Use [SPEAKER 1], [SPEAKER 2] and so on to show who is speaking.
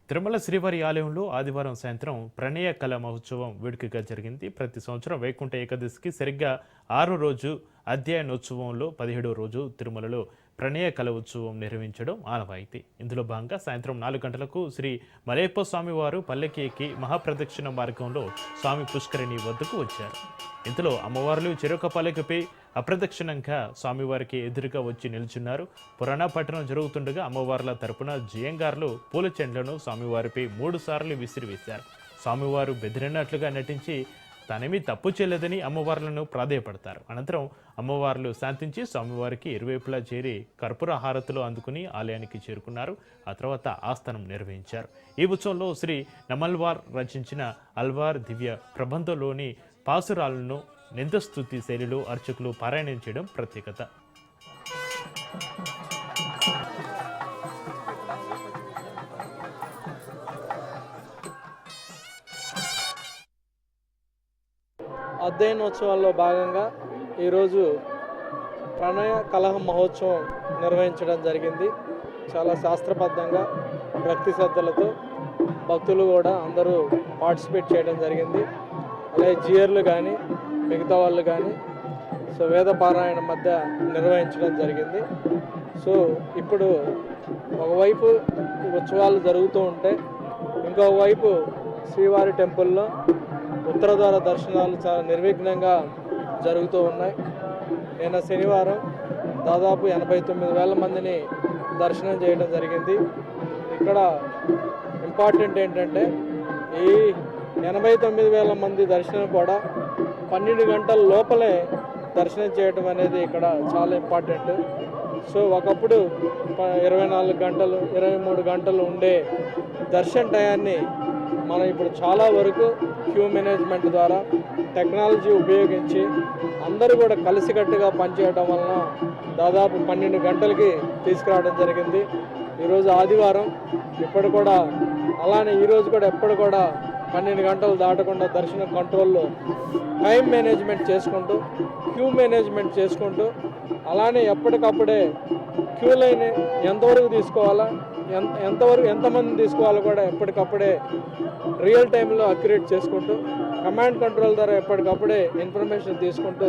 [SPEAKER 1] తిరుమల శ్రీవారి ఆలయంలో ఆదివారం సాయంత్రం ప్రణయ కళ మహోత్సవం వేడుకగా జరిగింది. ప్రతి సంవత్సరం వైకుంఠ ఏకాదశికి సరిగ్గా 6 రోజు అధ్యయనోత్సవంలో 17వ రోజు తిరుమలలో ప్రణయ కళ ఉత్సవం నిర్వహించడం ఆనవాయితీ. ఇందులో భాగంగా సాయంత్రం 4 గంటలకు శ్రీ మలయప్ప స్వామి వారు పల్లకి ఎక్కి మహాప్రదక్షిణ మార్గంలో స్వామి పుష్కరిణి వద్దకు వచ్చారు. ఇందులో అమ్మవార్లు చెరొక పల్లకిపై అప్రదక్షిణంగా స్వామివారికి ఎదురుగా వచ్చి నిల్చున్నారు. పురాణ పట్టణం జరుగుతుండగా అమ్మవార్ల తరపున జయంగార్లు పూల చెండ్లను స్వామివారిపై 3 సార్లు విసిరివేశారు. స్వామివారు బెదిరినట్లుగా నటించి తానేమీ తప్పు చేయలేదని అమ్మవార్లను ప్రాధేయపడతారు. అనంతరం అమ్మవార్లు శాంతించి స్వామివారికి ఇరువైపులా చేరి కర్పూర హారతులు అందుకుని ఆలయానికి చేరుకున్నారు. ఆ తర్వాత ఆస్థానం నిర్వహించారు. ఈ ఉత్సవంలో శ్రీ నమల్వార్ రచించిన అల్వార్ దివ్య ప్రబంధంలోని పాసురాలను నిందస్తుతి శైలిలో అర్చకులు పారాయణం చేయడం ప్రత్యేకత.
[SPEAKER 2] అధ్యయనోత్సవాల్లో భాగంగా ఈరోజు ప్రణయ కలహ మహోత్సవం నిర్వహించడం జరిగింది. చాలా శాస్త్రబద్ధంగా భక్తి శ్రద్ధలతో భక్తులు కూడా అందరూ పార్టిసిపేట్ చేయడం జరిగింది. అలాగే జియర్లు కానీ మిగతా వాళ్ళు కానీ వేద పారాయణ మధ్య నిర్వహించడం జరిగింది. ఇప్పుడు ఒకవైపు ఉత్సవాలు జరుగుతూ ఉంటే ఇంకోవైపు శ్రీవారి టెంపుల్లో ఉత్తర ద్వార దర్శనాలు చాలా నిర్విఘ్నంగా జరుగుతూ ఉన్నాయి. నిన్న శనివారం దాదాపు 89,000 మందిని దర్శనం చేయడం జరిగింది. ఇక్కడ ఇంపార్టెంట్ ఏంటంటే ఈ 89,000 మంది దర్శనం కూడా 12 గంటల లోపలే దర్శనం చేయడం అనేది ఇక్కడ చాలా ఇంపార్టెంట్. ఒకప్పుడు 24 గంటలు 23 గంటలు ఉండే దర్శన టయాన్ని మనం ఇప్పుడు చాలా వరకు క్యూ మేనేజ్మెంట్ ద్వారా టెక్నాలజీ ఉపయోగించి అందరూ కూడా కలిసికట్టుగా పనిచేయడం వలన దాదాపు 12 గంటలకి తీసుకురావడం జరిగింది. ఈరోజు ఆదివారం ఇప్పుడు కూడా అలానే ఈరోజు కూడా ఎప్పుడు కూడా 12 గంటలు దాటకుండా దర్శనం కంట్రోల్లో టైం మేనేజ్మెంట్ చేసుకుంటూ క్యూ మేనేజ్మెంట్ చేసుకుంటూ అలానే ఎప్పటికప్పుడే క్యూ లైన్ ఎంతవరకు తీసుకోవాలా ఎంతమంది తీసుకోవాలో కూడా ఎప్పటికప్పుడే రియల్ టైంలో అక్యురేట్ చేసుకుంటూ కమాండ్ కంట్రోల్ ద్వారా ఎప్పటికప్పుడే ఇన్ఫర్మేషన్ తీసుకుంటూ